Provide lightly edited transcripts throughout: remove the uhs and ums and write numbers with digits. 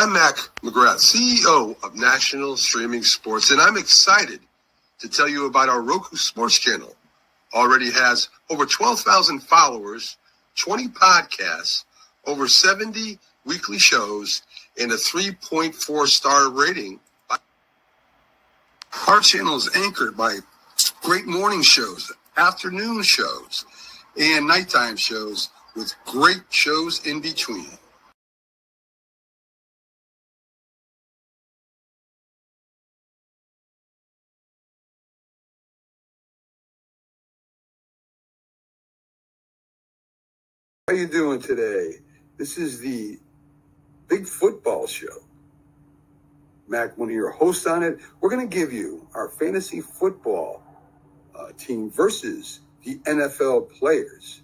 I'm Mac McGrath, CEO of National Streaming Sports, and I'm excited to tell you about our Roku Sports channel. Already has over 12,000 followers, 20 podcasts, over 70 weekly shows, and a 3.4-star rating. Our channel is anchored by great morning shows, afternoon shows, and nighttime shows with great shows in between. How you doing today? This is the Big Football Show. Mac, one of your hosts on it. We're going to give you our fantasy football team versus the NFL players.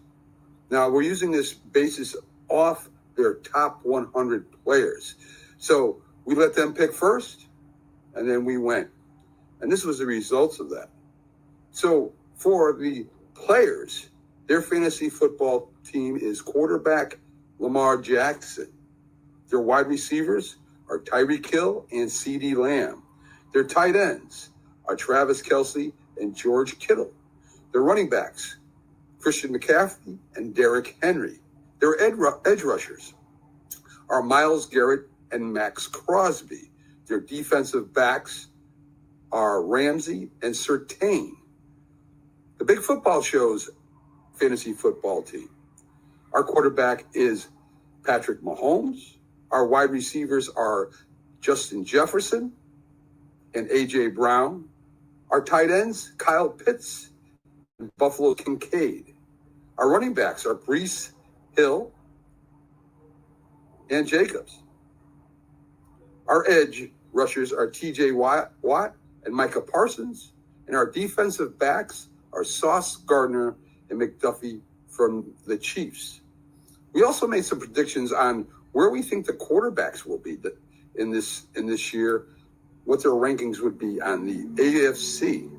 Now, we're using this basis off their top 100 players. So we let them pick first, and then we went. And this was the results of that. So for the players, their fantasy football team is quarterback Lamar Jackson. Their wide receivers are Tyreek Hill and CeeDee Lamb. Their tight ends are Travis Kelce and George Kittle. Their running backs, Christian McCaffrey and Derrick Henry. Their edge rushers are Myles Garrett and Max Crosby. Their defensive backs are Ramsey and Surtain. The Big Football Show's fantasy football team. Our quarterback is Patrick Mahomes. Our wide receivers are Justin Jefferson and A.J. Brown. Our tight ends, Kyle Pitts and Buffalo Kincaid. Our running backs are Breece Hill and Jacobs. Our edge rushers are T.J. Watt and Micah Parsons. And our defensive backs are Sauce Gardner and McDuffie from the Chiefs. We also made some predictions on where we think the quarterbacks will be in this year, what their rankings would be on the AFC.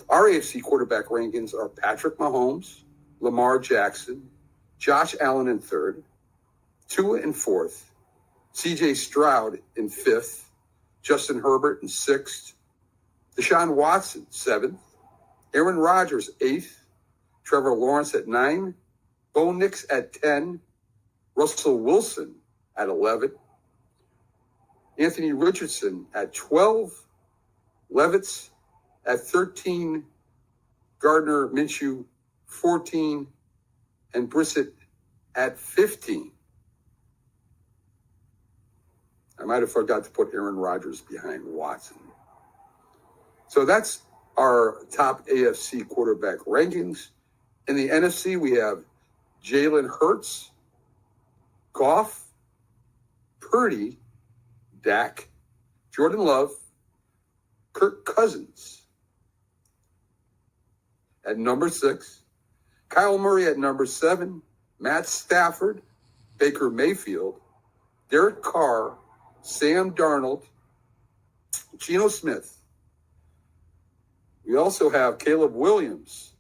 Our AFC quarterback rankings are Patrick Mahomes, Lamar Jackson, Josh Allen in third, Tua in fourth, C.J. Stroud in fifth, Justin Herbert in sixth, Deshaun Watson seventh, Aaron Rodgers eighth, Trevor Lawrence at 9, Bo Nix at 10, Russell Wilson at 11, Anthony Richardson at 12, Levitz at 13, Gardner Minshew 14, and Brissett at 15. I might have forgot to put Aaron Rodgers behind Watson. So that's our top AFC quarterback rankings. In the NFC, we have Jalen Hurts, Goff, Purdy, Dak, Jordan Love, Kirk Cousins at number 6, Kyle Murray at number 7, Matt Stafford, Baker Mayfield, Derek Carr, Sam Darnold, Geno Smith. We also have Caleb Williams,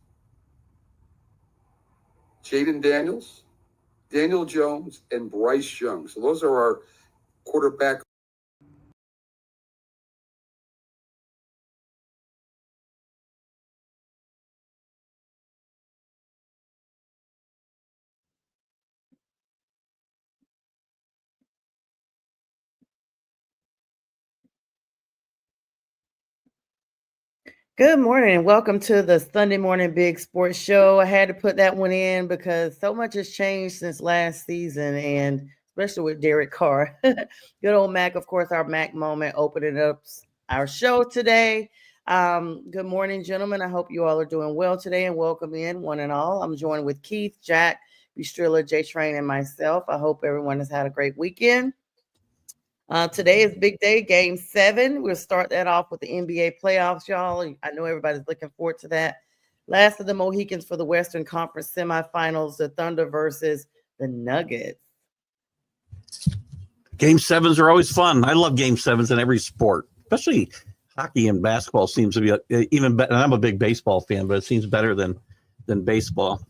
Jaden Daniels, Daniel Jones, and Bryce Young. So those are our quarterback. Good morning and welcome to the Sunday Morning Big Sports Show. I had to put that one in because so much has changed since last season, and especially with Derek Carr. Good old Mac, of course, our Mac moment opening up our show today. Good morning, gentlemen. I hope you all are doing well today, and welcome in one and all. I'm joined with Keith, Jack, Bistrilla, J-Train, and myself. I hope everyone has had a great weekend. Today is big day, game 7. We'll start that off with the NBA playoffs, y'all. I know everybody's looking forward to that. Last of the Mohicans for the Western Conference semifinals, the Thunder versus the Nuggets. Game 7s are always fun. I love game 7s in every sport, especially hockey and basketball seems to be even better. And I'm a big baseball fan, but it seems better than baseball.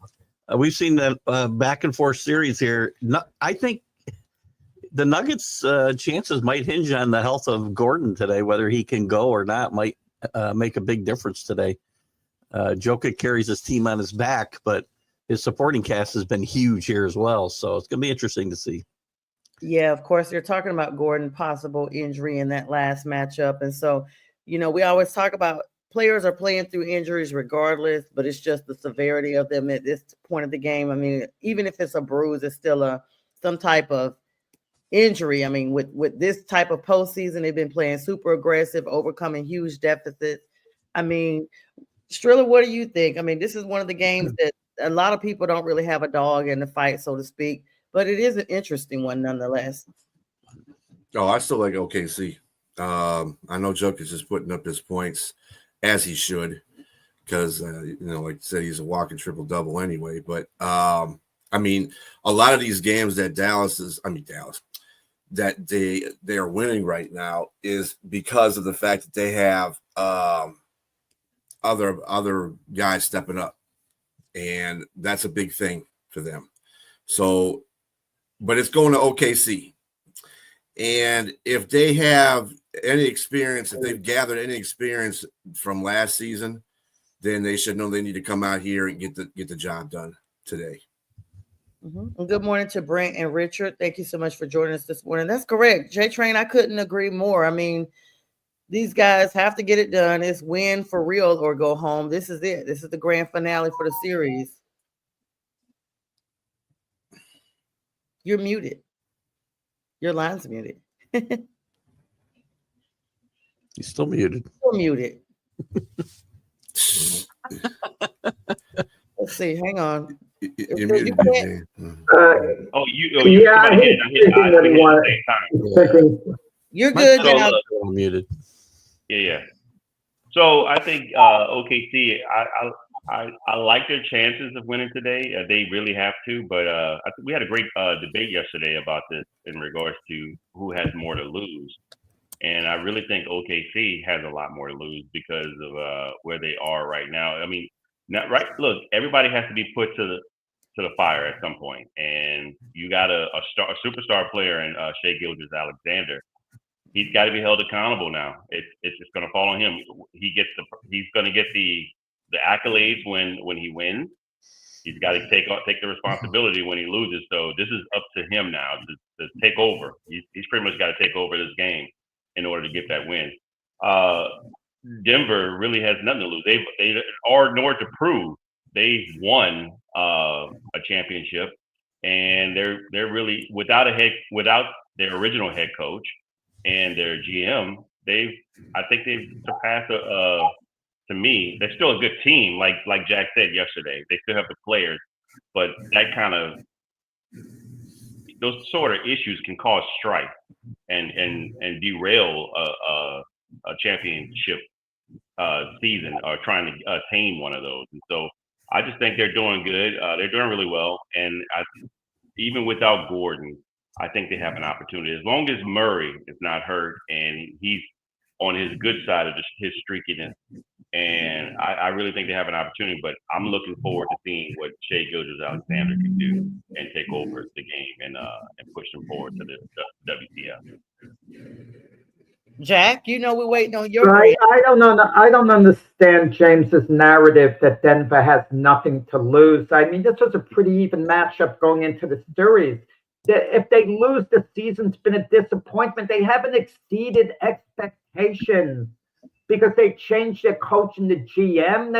We've seen the back and forth series here. I think The Nuggets' chances might hinge on the health of Gordon today. Whether he can go or not might make a big difference today. Jokic carries his team on his back, but his supporting cast has been huge here as well. So it's going to be interesting to see. Yeah, of course, they're talking about Gordon possible injury in that last matchup. And so, we always talk about players are playing through injuries regardless, but it's just the severity of them at this point of the game. I mean, even if it's a bruise, it's still some type of injury. I mean, with this type of postseason, they've been playing super aggressive, overcoming huge deficits. I mean, Striller, what do you think? I mean, this is one of the games that a lot of people don't really have a dog in the fight, so to speak, but it is an interesting one nonetheless. Oh, I still like OKC. I know Jokic is putting up his points as he should because, like I said, he's a walking triple-double anyway. But, I mean, a lot of these games that that they are winning right now is because of the fact that they have other guys stepping up, and that's a big thing for them. So, but it's going to OKC, and if they have any experience, if they've gathered any experience from last season, then they should know they need to come out here and get the job done today. Mm-hmm. Good morning to Brent and Richard. Thank you so much for joining us this morning. That's correct. J-Train, I couldn't agree more. I mean, these guys have to get it done. It's win for real or go home. This is it. This is the grand finale for the series. You're muted. Your line's muted. He's still muted. Still muted. Let's see. Hang on. You're muted, man. You're good. I'm muted. Yeah. So I think OKC. I like their chances of winning today. They really have to, but I think we had a great debate yesterday about this in regards to who has more to lose, and I really think OKC has a lot more to lose because of where they are right now. I mean, not right. Look, everybody has to be put to the fire at some point, and you got a superstar player in Shai Gilgeous-Alexander. He's got to be held accountable now. It's just going to fall on him. He's going to get the accolades when he wins. He's got to take the responsibility when he loses. So this is up to him now to take over. He's pretty much got to take over this game in order to get that win. Denver really has nothing to lose. They are nor to prove. They've won a championship, and they're really without their original head coach and their GM. I think they've surpassed to me, they're still a good team. Like Jack said yesterday, they still have the players, but that kind of those sort of issues can cause strife and derail a championship season or trying to attain one of those. And so I just think they're doing good. They're doing really well, and even without Gordon, I think they have an opportunity as long as Murray is not hurt and he's on his good side of his streakiness. And I really think they have an opportunity, but I'm looking forward to seeing what Shai Gilgeous-Alexander can do and take over the game and push them forward to the WTF. Jack, we're waiting on your. I don't understand James's narrative that Denver has nothing to lose. I mean, this was a pretty even matchup going into the series. If they lose, the season's been a disappointment. They haven't exceeded expectations because they changed their coach and the GM.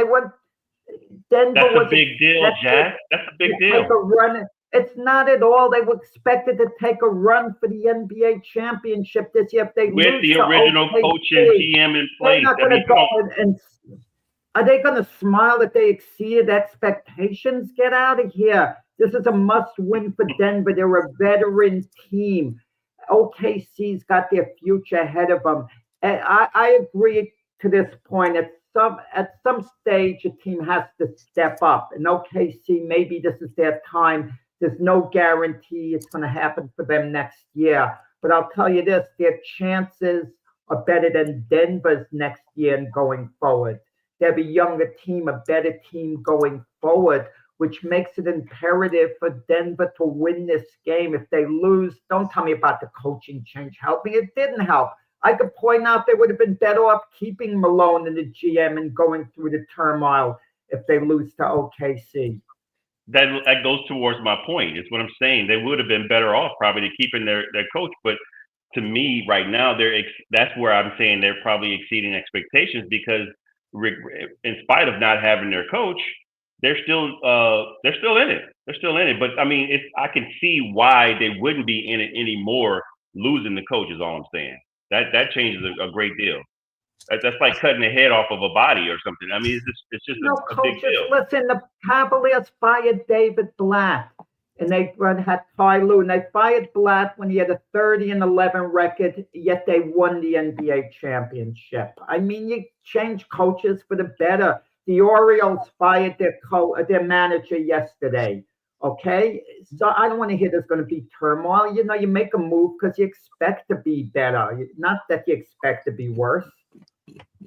Denver. That's a big deal, Jack. That's a big deal. Take a run. It's not at all. They were expected to take a run for the NBA championship this year. If they with lose the original OKC, coach and GM in place, they're not going to go and. Are they going to smile that they exceeded expectations? Get out of here. This is a must-win for Denver. They're a veteran team. OKC's got their future ahead of them. And I agree to this point. At some stage, a team has to step up. And OKC, maybe this is their time. There's no guarantee it's going to happen for them next year. But I'll tell you this, their chances are better than Denver's next year and going forward. They have a younger team, a better team going forward which makes it imperative for Denver to win this game. If they lose, don't tell me about the coaching change helping. It didn't help. I could point out they would have been better off keeping Malone in the GM and going through the turmoil if they lose to OKC. That goes towards my point. It's what I'm saying. They would have been better off probably keeping their coach. But to me, right now, that's where I'm saying they're probably exceeding expectations because in spite of not having their coach, they're still in it. They're still in it. But I mean, I can see why they wouldn't be in it anymore. Losing the coach is all I'm saying. That changes a great deal. That's like cutting the head off of a body or something. I mean, it's just a big deal. Listen, the Cavaliers fired David Blatt, and they had Ty Lue, and they fired Blatt when he had a 30-11 record, yet they won the NBA championship. I mean, you change coaches for the better. The Orioles fired their manager yesterday. Okay, so I don't want to hear there's going to be turmoil. You know, you make a move because you expect to be better, not that you expect to be worse.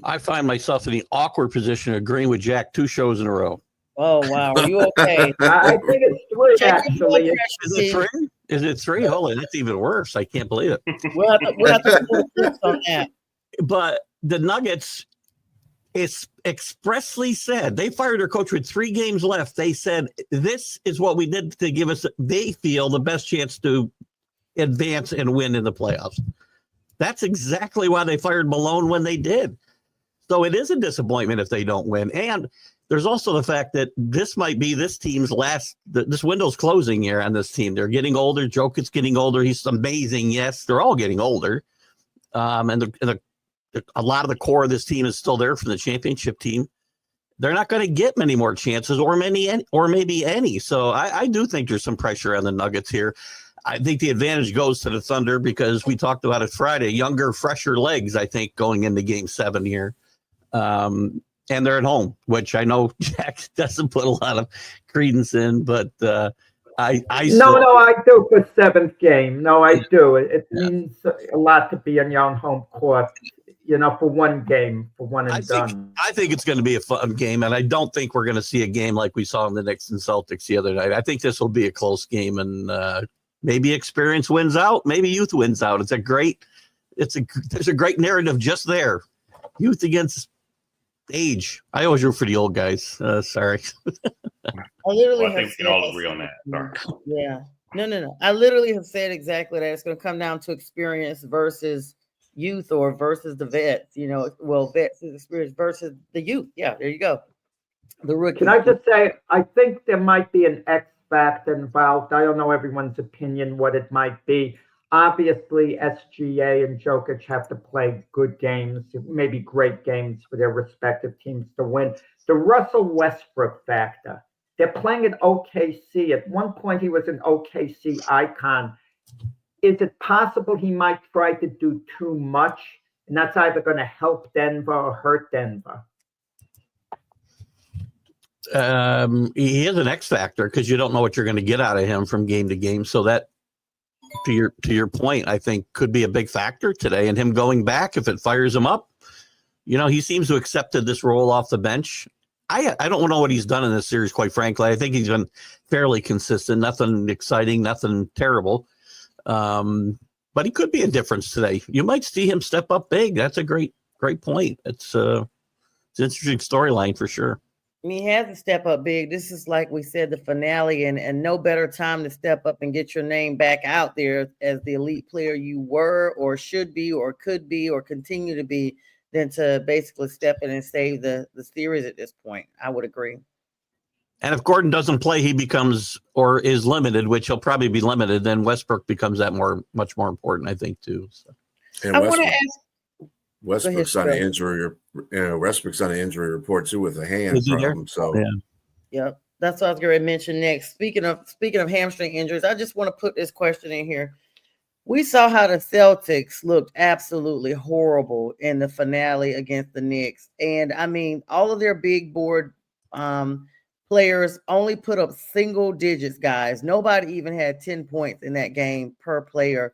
I find myself in the awkward position of agreeing with Jack 2 shows in a row. Oh, wow. Are you okay? I think it's 3, actually. Is it 3? Is it 3? Holy, that's even worse. I can't believe it. We'll have to put a fix on that. But the Nuggets, it's expressly said, they fired their coach with 3 games left. They said, this is what we did to give us, they feel, the best chance to advance and win in the playoffs. That's exactly why they fired Malone when they did. So it is a disappointment if they don't win. And there's also the fact that this might be this team's this window's closing here on this team. They're getting older. Jokic's getting older. He's amazing. Yes, they're all getting older. And a lot of the core of this team is still there from the championship team. They're not going to get many more chances or maybe any. So I do think there's some pressure on the Nuggets here. I think the advantage goes to the Thunder because we talked about it Friday, younger, fresher legs, I think, going into Game 7 here. And they're at home, which I know Jack doesn't put a lot of credence in, but I do for 7th game. No, I do. It means a lot to be on your own home court, you know, for one game, for one and done. I think it's going to be a fun game, and I don't think we're going to see a game like we saw in the Knicks and Celtics the other night. I think this will be a close game, and maybe experience wins out, maybe youth wins out. There's a great narrative just there. Youth against age. I always root for the old guys. Sorry. I think we can all agree on that. Sorry. Yeah. No. I literally have said exactly that. It's going to come down to experience versus youth or versus the vets. You know, well, vets is experience versus the youth. Yeah, there you go. The rookie. Can I just say, I think there might be an X factor involved. I don't know everyone's opinion, what it might be. Obviously, SGA and Jokic have to play good games, maybe great games for their respective teams to win. The Russell Westbrook factor. They're playing at OKC. At one point, he was an OKC icon. Is it possible he might try to do too much? And that's either going to help Denver or hurt Denver. He is an X factor because you don't know what you're going to get out of him from game to game. So that, to your point, I think could be a big factor today. And him going back, if it fires him up, you know, he seems to have accepted this role off the bench. I don't know what he's done in this series, quite frankly. I think he's been fairly consistent, nothing exciting, nothing terrible. But he could be a difference today. You might see him step up big. That's a great point. It's an interesting storyline for sure. I mean, he has to step up big. This is, like we said, the finale, and no better time to step up and get your name back out there as the elite player you were or should be or could be or continue to be than to basically step in and save the series at this point. I would agree. And if Gordon doesn't play, he becomes or is limited, which he'll probably be limited. Then Westbrook becomes much more important, I think, too. So. And I want to ask. Westbrook's on an injury. Westbrook's on an injury report too with a hand problem. So Yep, that's what I was going to mention next. Speaking of hamstring injuries, I just want to put this question in here. We saw how the Celtics looked absolutely horrible in the finale against the Knicks, and I mean, all of their big board players only put up single digits. Guys, nobody even had 10 points in that game per player.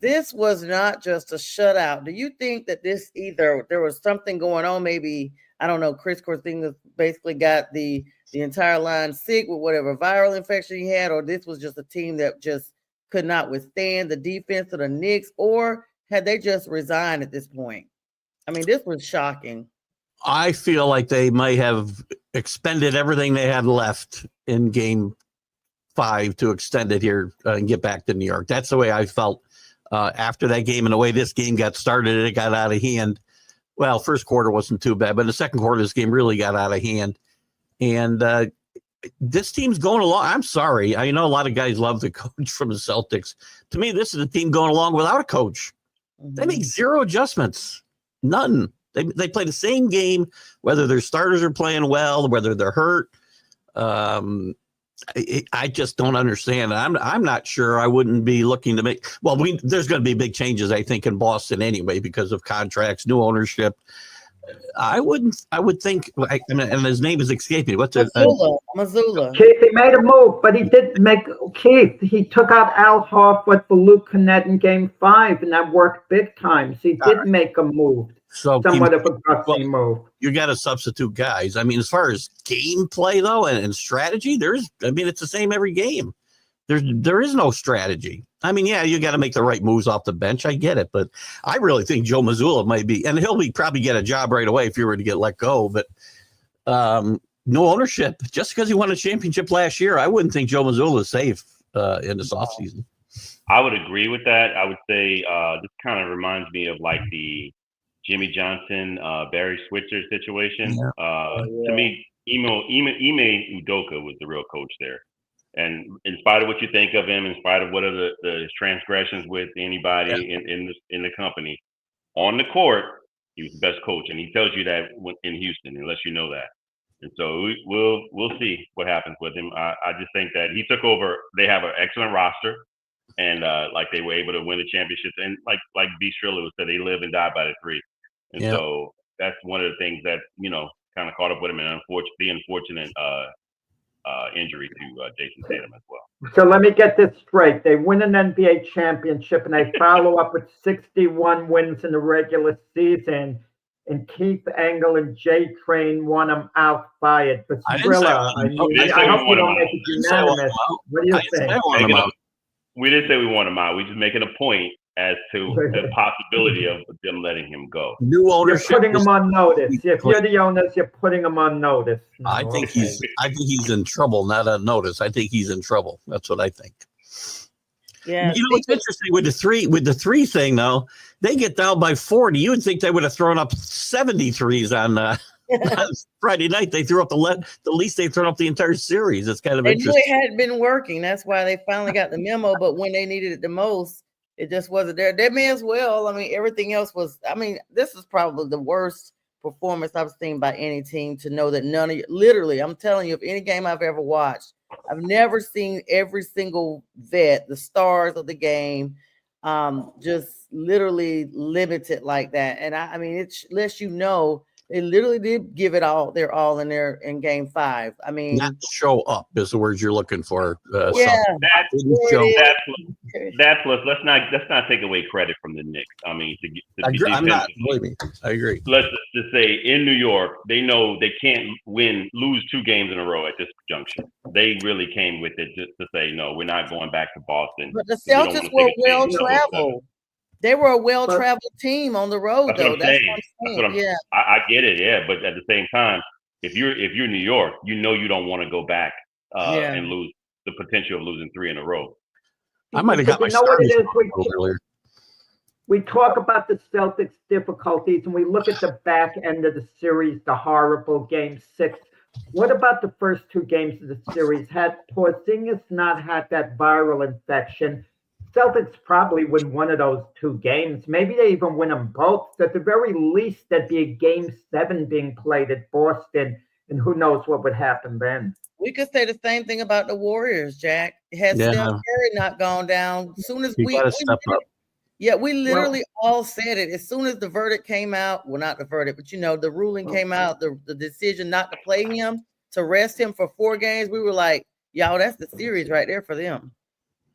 This was not just a shutout. Do you think that this either there was something going on, maybe I don't know, Chris Porzingis basically got the entire line sick with whatever viral infection he had, or this was just a team that just could not withstand the defense of the Knicks, or had they just resigned at this point? I mean, this was shocking. I feel like they might have expended everything they had left in game 5 to extend it here and get back to New York. That's the way I felt after that game, and the way this game got started, it got out of hand. Well, first quarter wasn't too bad, but in the second quarter, this game really got out of hand. And this team's going along. I'm sorry. I know a lot of guys love the coach from the Celtics. To me, this is a team going along without a coach. Mm-hmm. They make zero adjustments. None. They play the same game, whether their starters are playing well, whether they're hurt. I just don't understand. I'm not sure. I wouldn't be looking to make. Well, there's going to be big changes, I think, in Boston anyway because of contracts, new ownership. I would think. And his name is escaping. What's it? Mazzulla. Keith, he made a move, but he did make Keith. He took out Al Horford for Luke Kennett in Game 5, and that worked big time. So he did make a move. So somewhat of a gutsy move. You got to substitute guys. I mean, as far as gameplay though, and strategy, it's the same every game. There is no strategy. I mean, yeah, you got to make the right moves off the bench. I get it, but I really think Joe Mazzulla might be, and he'll probably get a job right away if you were to get let go. But no ownership. Just because he won a championship last year, I wouldn't think Joe Mazzulla is safe in this offseason. I would agree with that. I would say this kind of reminds me of like the Jimmy Johnson, Barry Switzer situation. Yeah. To me, Ime Udoka was the real coach there. And in spite of what you think of him, in spite of what are the transgressions with anybody in the company, on the court, he was the best coach. And he tells you that in Houston, unless you know that. And so we'll see what happens with him. I just think that he took over. They have an excellent roster. And like they were able to win the championships. And like B. Striller said, they live and die by the three. And so that's one of the things that, kind of caught up with him, and the unfortunate injury to Jason Tatum as well. So let me get this straight. They win an NBA championship, and they follow up with 61 wins in the regular season. And Keith Engel and J Train won them out by it. But Thriller, I hope you don't make it unanimous. What do you think? We didn't say we want him out. We're just making a point as to the possibility of them letting him go. New ownership. You're putting him on notice. If you're the owners, you're putting him on notice. I think he's in trouble, not on notice. I think he's in trouble. That's what I think. Yeah. It's interesting with the three thing though. They get down by 40. You would think they would have thrown up 73s on Friday night. They threw up the least they've thrown up the entire series. It's kind of interesting. It hadn't been working. That's why they finally got the memo. But when they needed it the most, it just wasn't there. They may as well. I mean, everything else was. I mean, this is probably the worst performance I've seen by any team. To know that none of you, literally, I'm telling you, if any game I've ever watched, I've never seen every single vet, the stars of the game, just literally limited like that. And I mean, it lets you know they literally did give it all. They're all in Game 5. I mean, not show up is the words you're looking for. That plus, let's not take away credit from the Knicks. I mean, I agree. Let's just say in New York, they know they can't lose 2 games in a row at this junction. They really came with it just to say, no, we're not going back to Boston. But the Celtics were well traveled. They were a well-traveled team on the road, though. That's what I'm saying. I get it, yeah. But at the same time, if you're New York, you don't want to go back and lose the potential of losing 3 in a row. I might have got my starters earlier. We talk about the Celtics' difficulties, and we look at the back end of the series, the horrible Game 6. What about the first 2 games of the series? Had Porzingis not had that viral infection, Celtics probably win one of those 2 games. Maybe they even win them both. At the very least, there'd be a Game 7 being played at Boston, and who knows what would happen then. We could say the same thing about the Warriors, Jack. Had Steph Curry not gone down, as soon as we step up. Yeah, we literally all said it. As soon as the verdict came out, well, not the verdict, but the ruling came out, the decision not to play him, to rest him for 4 games, we were like, y'all, that's the series right there for them.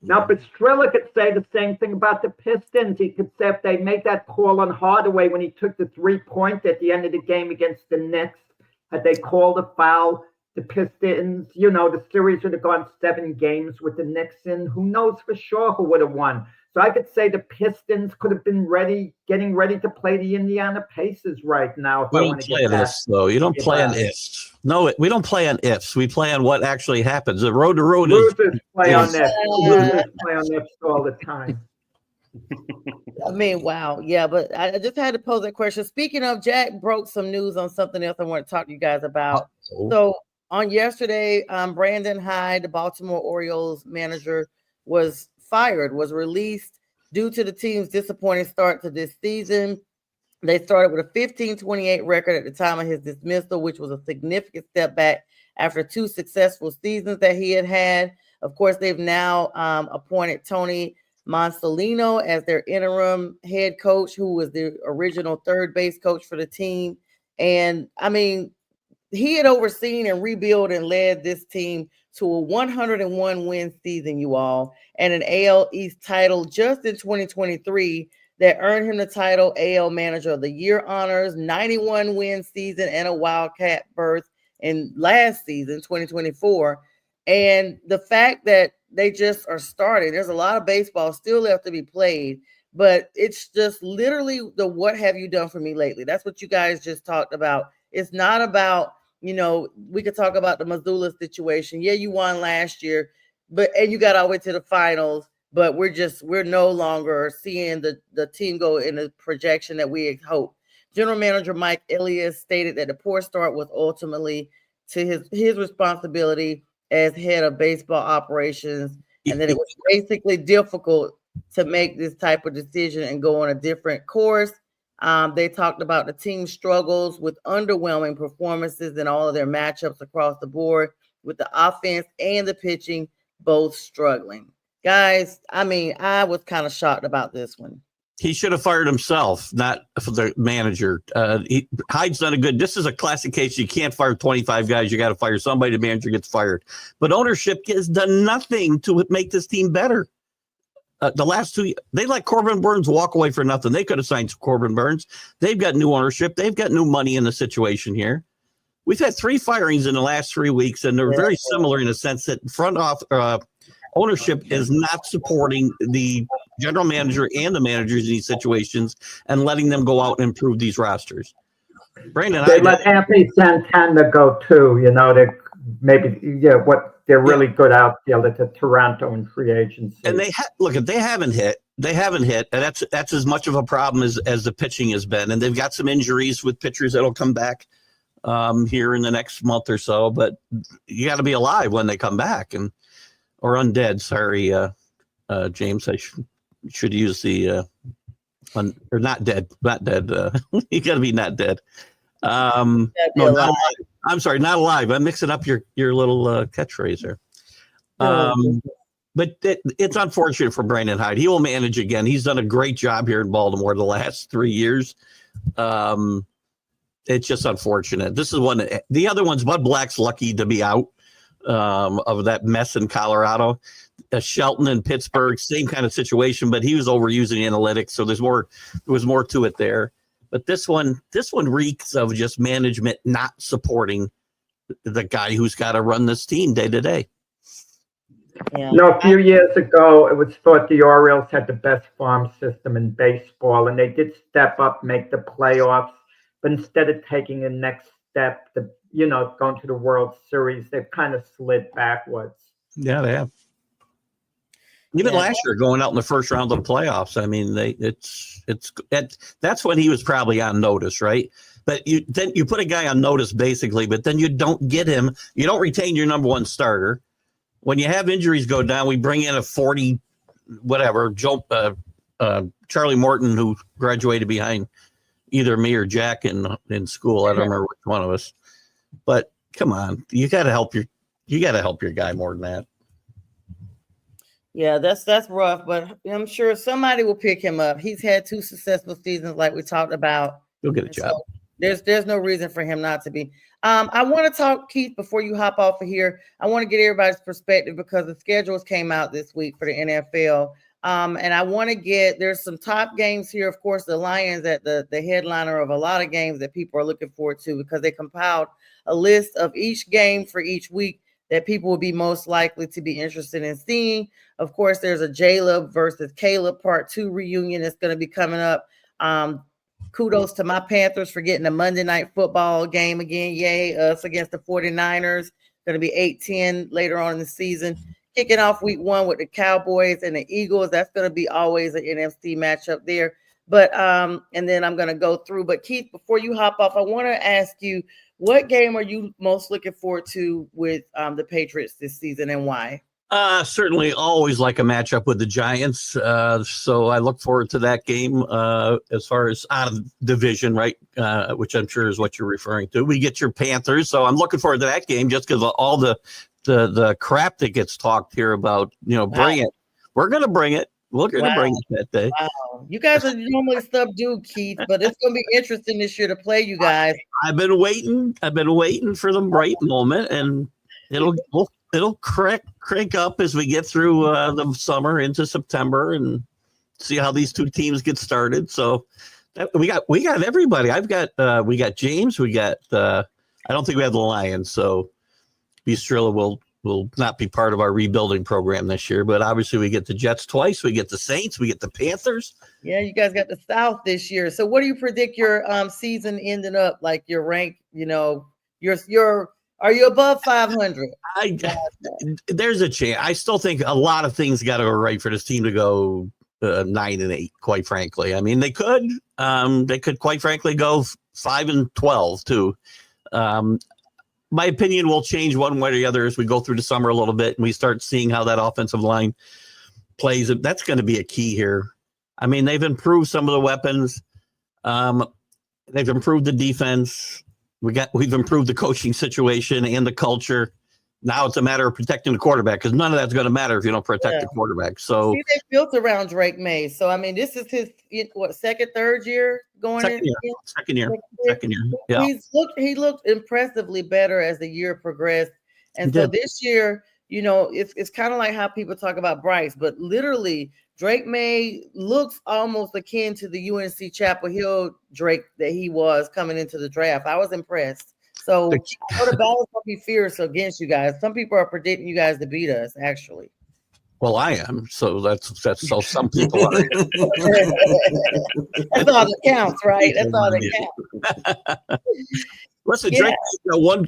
Now, Pestrilla could say the same thing about the Pistons. He could say if they made that call on Hardaway when he took the 3-point at the end of the game against the Knicks, had they called a foul, the Pistons, the series would have gone 7 games with the Knicks, and who knows for sure who would have won. So I could say the Pistons could have been getting ready to play the Indiana Pacers right now. If We I don't want to play get on back. ifs, though. You don't play on ifs. No, we don't play on ifs. We play on what actually happens. The road to road Losers play on is this. Losers play on this all the time. I mean, wow. Yeah, but I just had to pose that question. Speaking of, Jack broke some news on something else I want to talk to you guys about. So on yesterday, Brandon Hyde, the Baltimore Orioles manager, was released due to the team's disappointing start to this season. They started with a 15-28 record at the time of his dismissal, which was a significant step back after 2 successful seasons that he had. Of course, they've now appointed Tony Monsalino as their interim head coach, who was the original third base coach for the team. And I mean, he had overseen and rebuilt and led this team to a 101 win season, you all, and an AL East title just in 2023 that earned him the title AL Manager of the Year honors, 91 win season, and a Wildcat berth in last season, 2024. And the fact that they just are starting, there's a lot of baseball still left to be played, but it's just literally the what have you done for me lately? That's what you guys just talked about. It's not about, we could talk about the Missoula situation. Yeah, you won last year, and you got all the way to the finals, but we're no longer seeing the team go in the projection that we had hoped. General Manager Mike Elias stated that the poor start was ultimately to his responsibility as head of baseball operations, and that it was basically difficult to make this type of decision and go on a different course. They talked about the team's struggles with underwhelming performances in all of their matchups across the board, with the offense and the pitching both struggling. Guys, I mean, I was kind of shocked about this one. He should have fired himself, not for the manager. Hyde's done a good. This is a classic case. You can't fire 25 guys. You got to fire somebody. The manager gets fired. But ownership has done nothing to make this team better. The last 2, they let Corbin Burns walk away for nothing. They could have signed Corbin Burns. They've got new ownership. They've got new money in the situation here. We've had 3 firings in the last 3 weeks, and they're very similar in a sense that ownership is not supporting the general manager and the managers in these situations and letting them go out and improve these rosters. Brandon, they let Anthony Santana go too. They're really good outfielder to Toronto in free agency. And they haven't hit. And that's as much of a problem as the pitching has been. And they've got some injuries with pitchers that'll come back here in the next month or so. But you got to be alive when they come back or undead. Sorry, James. I should use the or not dead. Not dead. You got to be not dead. No, not alive. I'm sorry, not alive. I'm mixing up your little catchphrase there. But it's unfortunate for Brandon Hyde. He will manage again. He's done a great job here in Baltimore the last 3 years. It's just unfortunate. This is one. The other one's Bud Black's lucky to be out of that mess in Colorado. Shelton in Pittsburgh, same kind of situation, but he was overusing analytics, so there was more to it there. But this one reeks of just management not supporting the guy who's got to run this team day to day. Yeah. A few years ago, it was thought the Orioles had the best farm system in baseball, and they did step up, make the playoffs. But instead of taking the next step, going to the World Series, they've kind of slid backwards. Yeah, they have. Even last year, going out in the first round of the playoffs, I mean, that's when he was probably on notice, right? But then you put a guy on notice basically, but then you don't get him. You don't retain your number one starter. When you have injuries go down, we bring in a 40, whatever, Charlie Morton, who graduated behind either me or Jack in school. I don't remember which one of us. But come on, you got to help your guy more than that. Yeah, that's rough, but I'm sure somebody will pick him up. He's had 2 successful seasons, like we talked about. He'll get a job. There's no reason for him not to be. I want to talk, Keith, before you hop off of here. I want to get everybody's perspective because the schedules came out this week for the NFL. And I want to there's some top games here. Of course, the Lions at the headliner of a lot of games that people are looking forward to because they compiled a list of each game for each week that people will be most likely to be interested in seeing. Of course, there's a Jaleb versus Caleb Part 2 reunion that's going to be coming up. Kudos to my Panthers for getting a Monday Night Football game again. Yay, us against the 49ers. Going to be 8-10 later on in the season. Kicking off week 1 with the Cowboys and the Eagles. That's going to be always an NFC matchup there. But and then I'm going to go through. But Keith, before you hop off, I want to ask you, what game are you most looking forward to with the Patriots this season and why? Certainly always like a matchup with the Giants. So I look forward to that game as far as out of division, right? Which I'm sure is what you're referring to. We get your Panthers. So I'm looking forward to that game just because of all the crap that gets talked here about, bring it. We're going to bring it. We're going to bring it that day. Wow. You guys are normally subdued, Keith, but it's going to be interesting this year to play you guys. I've been waiting for the right moment, and it'll crank up as we get through the summer into September and see how these two teams get started. So we got everybody. We got James. We got I don't think we have the Lions. So Bistrilla will not be part of our rebuilding program this year. But obviously we get the Jets twice. We get the Saints. We get the Panthers. Yeah, you guys got the South this year. So what do you predict your season ending up like? Your rank, are you above 500? There's a chance. I still think a lot of things got to go right for this team to go 9-8. Quite frankly, I mean they could quite frankly go 5-12 too. My opinion will change one way or the other as we go through the summer a little bit and we start seeing how that offensive line plays. That's going to be a key here. I mean, they've improved some of the weapons. They've improved the defense. We've improved the coaching situation and the culture. Now it's a matter of protecting the quarterback because none of that's going to matter if you don't protect the quarterback. So they built around Drake May. So I mean, this is his third year going second year. Yeah, he looked impressively better as the year progressed. And so this year, it's kind of like how people talk about Bryce, but literally Drake May looks almost akin to the UNC Chapel Hill Drake that he was coming into the draft. I was impressed. So I know the battle's gonna be fierce against you guys. Some people are predicting you guys to beat us, actually. Well, I am. So that's so some people are. That's all that counts, right? That's all that counts. Listen, Drake,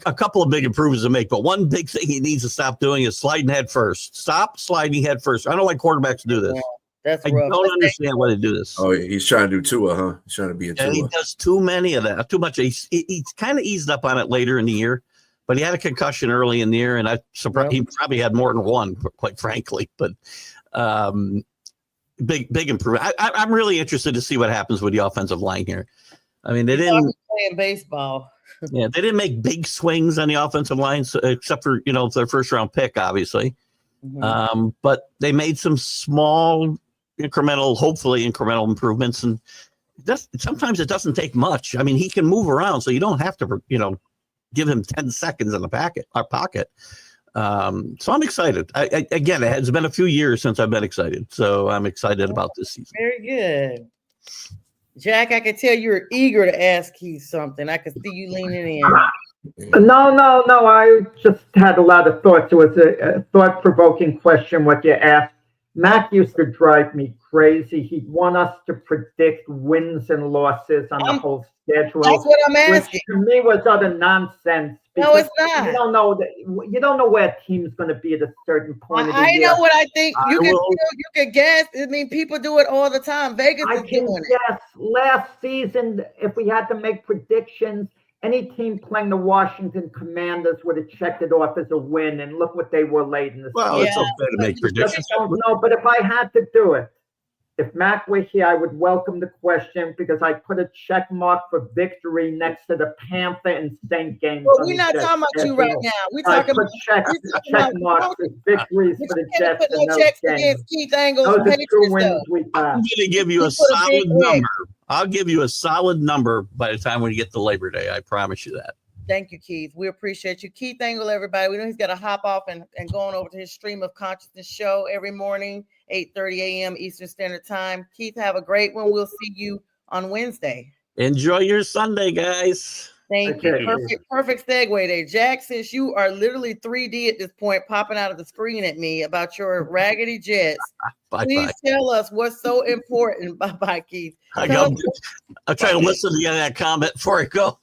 a couple of big improvements to make, but one big thing he needs to stop doing is sliding head first. Stop sliding head first. I don't like quarterbacks do this. That's I rough. don't understand why they do this. Oh, he's trying to do Tua, huh? He's trying to be a Tua. And he does too many of that. Too much. He's kind of eased up on it later in the year, but he had a concussion early in the year, and he probably had more than one, quite frankly. But big improvement. I'm really interested to see what happens with the offensive line here. I mean, they didn't playing baseball. Yeah, they didn't make big swings on the offensive line, except for their first round pick, obviously. Mm-hmm. But they made some small, hopefully incremental improvements, and sometimes it doesn't take much. I mean, he can move around, so you don't have to, give him 10 seconds in the pocket. So I'm excited. Again, it has been a few years since I've been excited, so I'm excited about this season. Very good. Jack, I can tell you're eager to ask Keith something. I can see you leaning in. No. I just had a lot of thoughts. It was a thought-provoking question what you asked. Mac used to drive me crazy. He'd want us to predict wins and losses on the whole schedule. That's what I'm asking. Which to me was utter nonsense. No, it's not. You don't know where a team's going to be at a certain point of the year. I know what I think. You can guess. I mean, people do it all the time. Vegas is doing it. Yes, last season, if we had to make predictions, any team playing the Washington Commanders would have checked it off as a win, and look what they were late in the season. Well, it's okay to make predictions. No, but if I had to do it, if Mac were here, I would welcome the question because I put a check mark for victory next to the Panther and Saint games. Well, we're not talking about you right now. We're talking about check marks for victories for the Jets and those games. Keith Angles those are 2 wins we got. I'm going to give you a solid number. I'll give you a solid number by the time we get to Labor Day. I promise you that. Thank you, Keith. We appreciate you. Keith Engel, everybody. We know he's got to hop off and going over to his Stream of Consciousness show every morning, 8:30 a.m. Eastern Standard Time. Keith, have a great one. We'll see you on Wednesday. Enjoy your Sunday, guys. Thank you. Perfect segue there. Jack, since you are literally 3D at this point, popping out of the screen at me about your Raggedy Jets, please tell us what's so important. Bye-bye, Keith. I'm trying to listen to that comment before I go.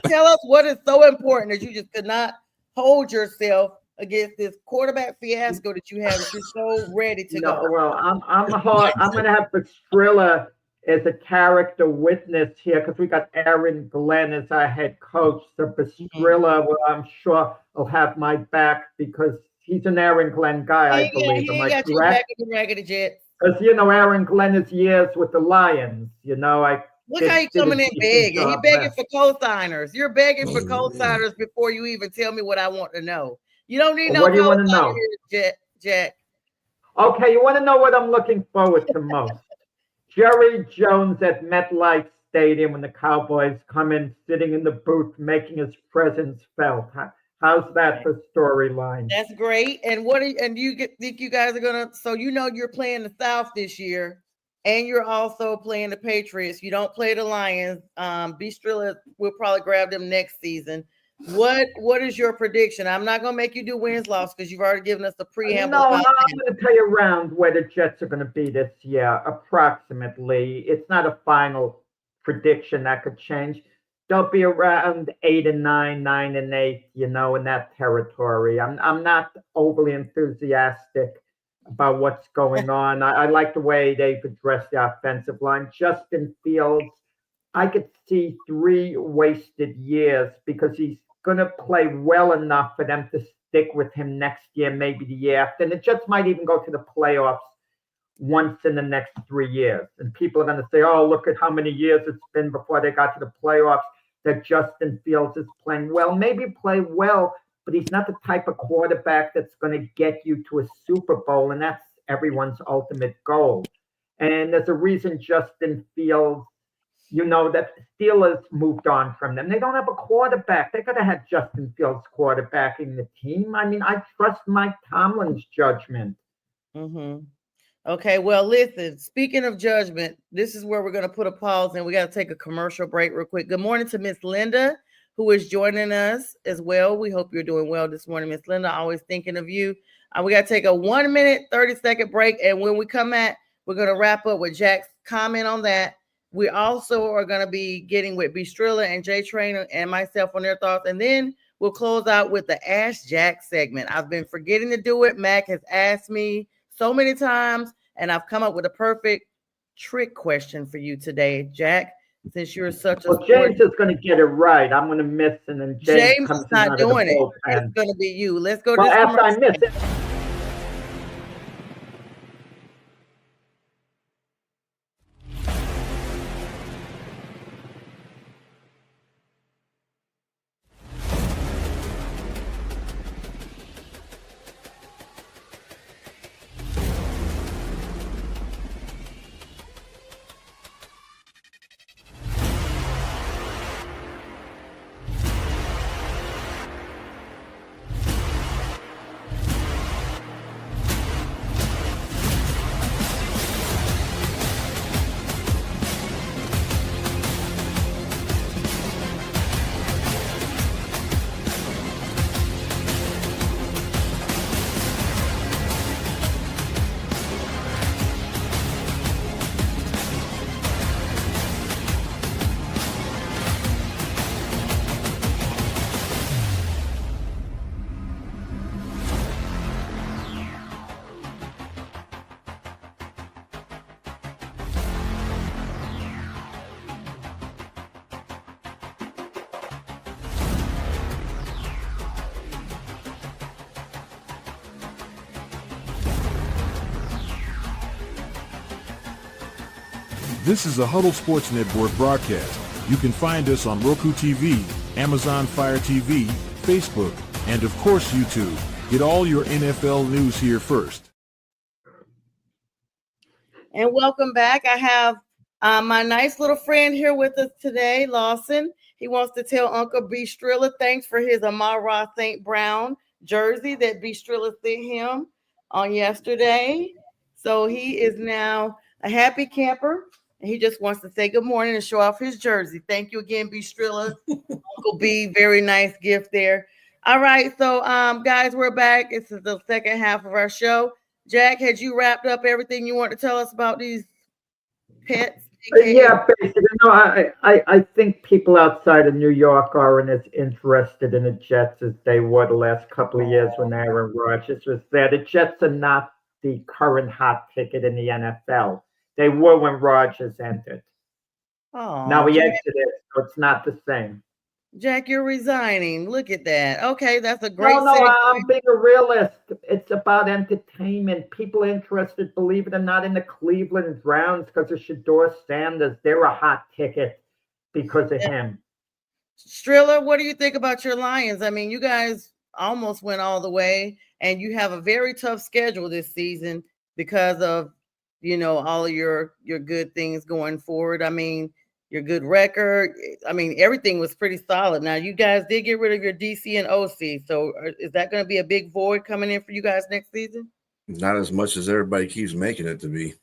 Tell us what is so important that you just could not hold yourself against this quarterback fiasco that you have. That you're so ready to go. Well, I'm going to have Pastrilla as a character witness here because we got Aaron Glenn as our head coach. So Pastrilla, well, I'm sure will have my back because he's an Aaron Glenn guy, I believe. He got you back in the Raggedy Jets. Because, Aaron Glenn is years with the Lions. Look how he's coming in begging. He's begging for co-signers. You're begging for co-signers before you even tell me what I want to know. You don't need what do you want to know, Jack? Okay, you want to know what I'm looking forward to most? Jerry Jones at MetLife Stadium when the Cowboys come in, sitting in the booth, making his presence felt. How's that for storyline? That's great. And think you guys are gonna? So you're playing the South this year. And you're also playing the Patriots. You don't play the Lions. Bistrilla will probably grab them next season. What is your prediction? I'm not going to make you do wins loss because you've already given us the preamble. No, I'm going to tell you around where the Jets are going to be this year, approximately. It's not a final prediction that could change. They'll be around 8-9, 9-8, in that territory. I'm not overly enthusiastic about what's going on. I like the way they've addressed the offensive line. Justin Fields, I could see 3 wasted years because he's going to play well enough for them to stick with him next year, maybe the year after. And the Jets might even go to the playoffs once in the next 3 years. And people are going to say, oh, look at how many years it's been before they got to the playoffs that Justin Fields is playing well. Maybe play well, but he's not the type of quarterback that's going to get you to a Super Bowl, and that's everyone's ultimate goal. And there's a reason Justin Fields, that Steelers moved on from them. They don't have a quarterback. They could have had Justin Fields quarterbacking the team. I mean, I trust Mike Tomlin's judgment. Mm-hmm. Okay, well, listen, speaking of judgment, this is where we're going to put a pause and we got to take a commercial break real quick. Good morning to Miss Linda, who is joining us as well. We hope you're doing well this morning, Miss Linda. Always thinking of you. We got to take a 1 minute, 30-second break. And when we come back, we're going to wrap up with Jack's comment on that. We also are going to be getting with Bistrilla and Jay Trainer and myself on their thoughts. And then we'll close out with the Ask Jack segment. I've been forgetting to do it. Mac has asked me so many times, and I've come up with a perfect trick question for you today, Jack. Since you're such a James is going to get it right. I'm going to miss, and then James is not doing it. It's going to be you. Let's go. Well, after I miss it. This is a Huddle Sports Network broadcast. You can find us on Roku TV, Amazon Fire TV, Facebook, and of course YouTube. Get all your NFL news here first. And welcome back. I have My nice little friend here with us today, Lawson. He wants to tell Uncle B. Strilla thanks for his Amara St. Brown jersey that B. Strilla sent him on yesterday. So he is now a happy camper. And he just wants to say good morning and show off his jersey. Thank you again, B. Strilla. Uncle B, very nice gift there. All right, so guys, we're back. This is the second half of our show. Jack, had you wrapped up everything you want to tell us about these pets? Yeah, basically. No, I think people outside of New York aren't as interested in the Jets as they were the last couple of years when Aaron Rodgers was there. The Jets are not the current hot ticket in the NFL. They were when Rodgers entered. Oh, Now he Jack, exited, so it's not the same. Jack, you're resigning. Look at that. Okay, that's a great No, segue. I'm being a realist. It's about entertainment. People are interested, believe it or not, in the Cleveland Browns because of Shador Sanders. They're a hot ticket because of him. Strilla, what do you think about your Lions? I mean, you guys almost went all the way, and you have a very tough schedule this season because of, all of your good things going forward. I mean, your good record. I mean, everything was pretty solid. Now, you guys did get rid of your DC and OC. So is that going to be a big void coming in for you guys next season? Not as much as everybody keeps making it to be.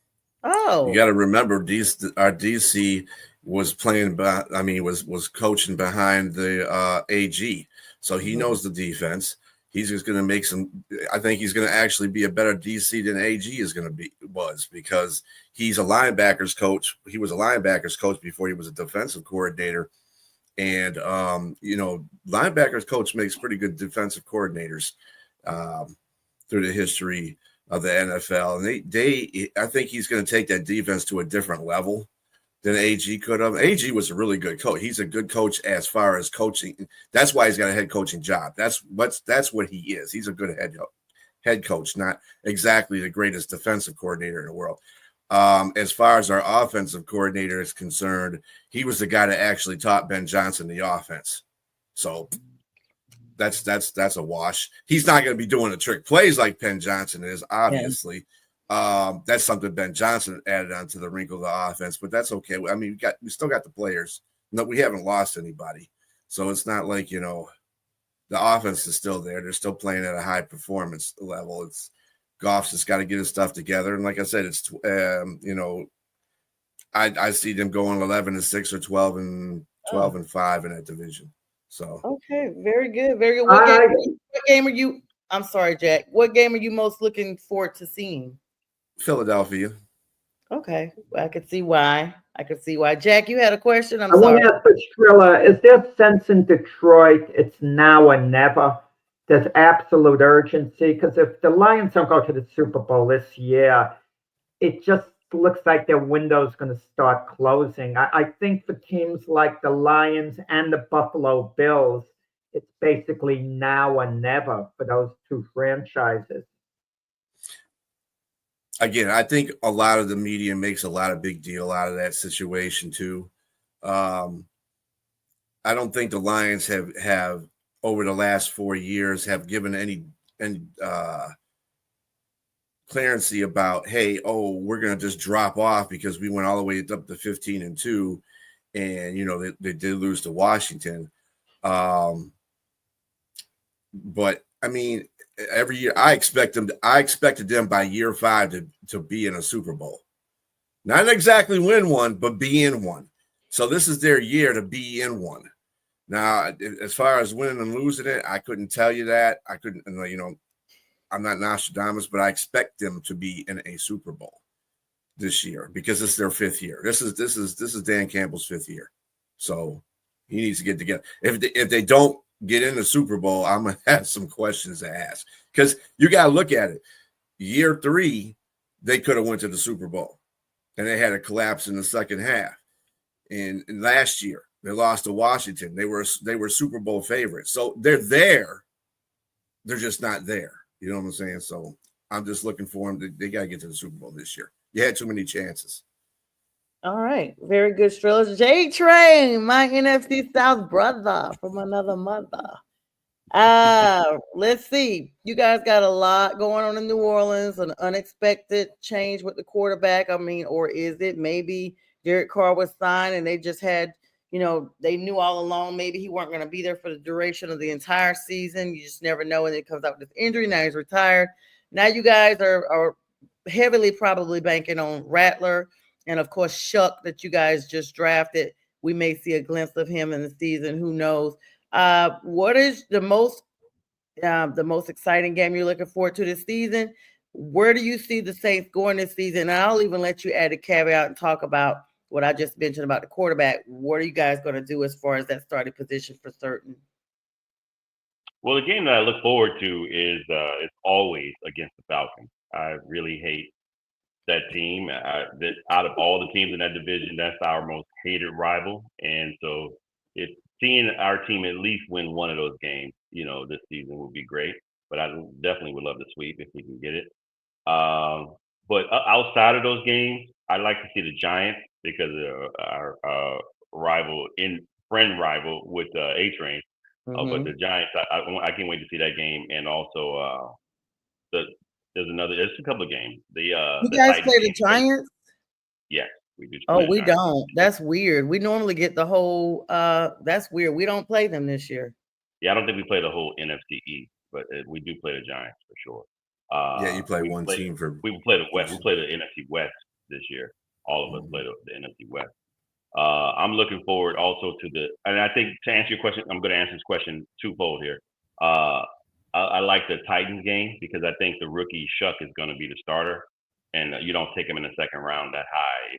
Oh, You got to remember, our DC was playing. Was coaching behind the AG, so he knows the defense. He's just going to make some. I think he's going to actually be a better DC than AG is going to was because he's a linebackers coach. He was a linebackers coach before he was a defensive coordinator, and linebackers coach makes pretty good defensive coordinators through the history of the NFL. And I think he's going to take that defense to a different level than AG could have. AG was a really good coach. He's a good coach as far as coaching. That's why he's got a head coaching job. That's what he is. He's a good head coach, not exactly the greatest defensive coordinator in the world. As far as our offensive coordinator is concerned, he was the guy that actually taught Ben Johnson the offense. So that's a wash. He's not going to be doing the trick plays like Ben Johnson is, obviously. Yeah. That's something Ben Johnson added onto the wrinkle of the offense, but that's okay. I mean, we still got the players. No, we haven't lost anybody, so it's not like the offense is still there. They're still playing at a high performance level. It's Goff's just got to get his stuff together, and like I said, it's I see them going 11-6 or 12-5 in that division. So okay, very good, very good. What game are you? I'm sorry, Jack. What game are you most looking forward to seeing? Philadelphia. Okay, I could see why. Jack, you had a question. I want to ask Strilla, is there sense in Detroit? It's now or never. There's absolute urgency because if the Lions don't go to the Super Bowl this year, it just looks like their window's going to start closing. I think for teams like the Lions and the Buffalo Bills, it's basically now or never for those two franchises. Again, I think a lot of the media makes a lot of big deal out of that situation too. I don't think the Lions have over the last 4 years have given any clearancy about, hey, we're going to just drop off because we went all the way up to 15-2 and they did lose to Washington. But I mean, every year I expected them by year 5 to be in a Super Bowl. Not exactly win one, but be in one. So this is their year to be in one. Now, as far as winning and losing it, I couldn't tell you that. I couldn't, I'm not Nostradamus, but I expect them to be in a Super Bowl this year because this is their 5th year. This is Dan Campbell's 5th year. So he needs to get together. If they don't get in the Super Bowl, I'm going to have some questions to ask because you got to look at it. Year 3, they could have went to the Super Bowl and they had a collapse in the second half. And last year they lost to Washington. They were Super Bowl favorites. So they're there. They're just not there. You know what I'm saying? So I'm just looking for them. They got to get to the Super Bowl this year. You had too many chances. All right. Very good, Strilla. J-Train, my NFC South brother from another mother. Let's see. You guys got a lot going on in New Orleans, an unexpected change with the quarterback. I mean, or is it maybe Derek Carr was signed, and they just had, they knew all along maybe he weren't going to be there for the duration of the entire season. You just never know. And it comes out with this injury. Now he's retired. Now you guys are heavily probably banking on Rattler and, of course, Shuck that you guys just drafted. We may see a glimpse of him in the season. Who knows? What is the most exciting game you're looking forward to this season? Where do you see the Saints going this season? And I'll even let you add a caveat and talk about what I just mentioned about the quarterback. What are you guys going to do as far as that starting position for certain? Well, the game that I look forward to is always against the Falcons. I really hate that team. That out of all the teams in that division, that's our most hated rival. And so, if seeing our team at least win one of those games, this season would be great. But I definitely would love to sweep if we can get it. But outside of those games, I'd like to see the Giants because of our friend rival with A-Train. But the Giants, I can't wait to see that game. And also, there's a couple of games. You guys play the Giants? Yes, we do. Oh, we don't. That's weird. We normally get the whole. That's weird. We don't play them this year. Yeah, I don't think we play the whole NFC East, but we do play the Giants for sure. You play one team for. We play the West. We play the NFC West this year. All of us play the NFC West. I'm looking forward also to and I think to answer your question, I'm going to answer this question twofold here. I like the Titans game because I think the rookie Shuck is going to be the starter, and you don't take him in the second round that high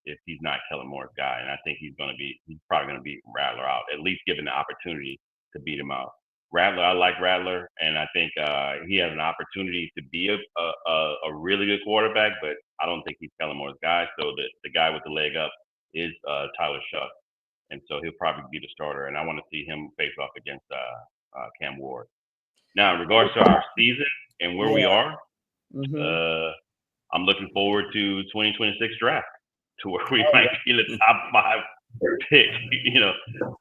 if he's not Kellen Moore's guy. And I think he's probably going to beat Rattler out, at least given the opportunity to beat him out. Rattler, I like Rattler, and I think he has an opportunity to be a really good quarterback, but I don't think he's Kellen Moore's guy. So the guy with the leg up is Tyler Shuck, and so he'll probably be the starter. And I want to see him face off against Cam Ward. Now, in regards to our season and where we are, I'm looking forward to 2026 draft to where we might be in the top 5 pick.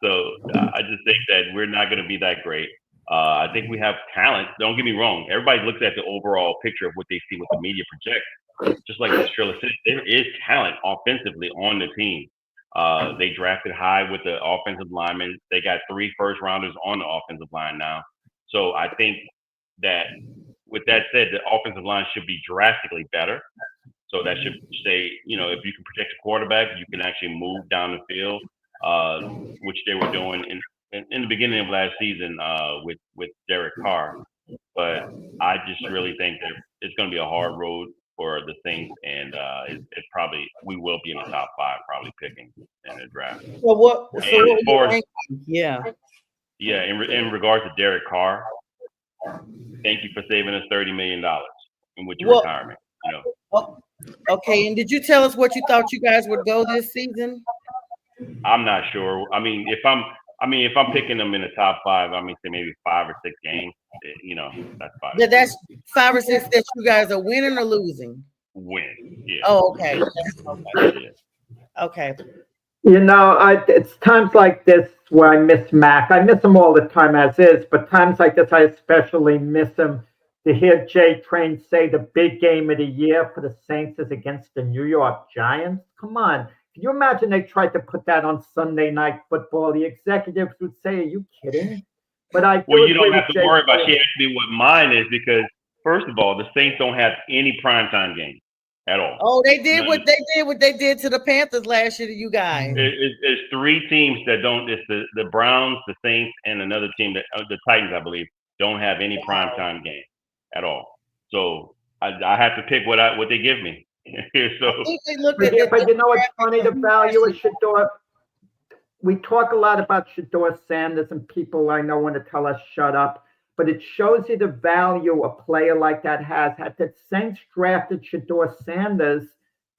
So I just think that we're not going to be that great. I think we have talent. Don't get me wrong. Everybody looks at the overall picture of what they see, what the media projects. Just like Trilla said, there is talent offensively on the team. They drafted high with the offensive linemen. They got 3 first-rounders on the offensive line now. So I think that, with that said, the offensive line should be drastically better. So that should say, if you can protect the quarterback, you can actually move down the field, which they were doing in the beginning of last season with Derek Carr. But I just really think that it's going to be a hard road for the Saints, and it's probably we will be in the top 5, probably picking in the draft. Well, in regards to Derek Carr, thank you for saving us $30 million with your retirement. Okay, and did you tell us what you thought you guys would go this season? I'm not sure. I mean, if I'm picking them in the top 5, say maybe 5 or 6 games. That's fine. Yeah, that's 5 or 6 that you guys are winning or losing. Win. Yeah. Oh, okay. Okay. It's times like this where I miss Mac. I miss him all the time as is, but times like this, I especially miss him. To hear Jay Train say the big game of the year for the Saints is against the New York Giants. Come on. Can you imagine they tried to put that on Sunday Night Football? The executives would say, "Are you kidding?" But you don't have to worry about she asked me what mine is because, first of all, the Saints don't have any primetime games at all. Oh, they did what they did to the Panthers last year to you guys. It's 3 teams that don't. It's the Browns, the Saints, and another team that the Titans, I believe, don't have any primetime game at all. So I have to pick what they give me. So, but you know what's funny? The value of Shedeur. We talk a lot about Shedeur Sanders, and people I know want to tell us shut up. But it shows you the value a player like that has. Had the Saints drafted Shedeur Sanders,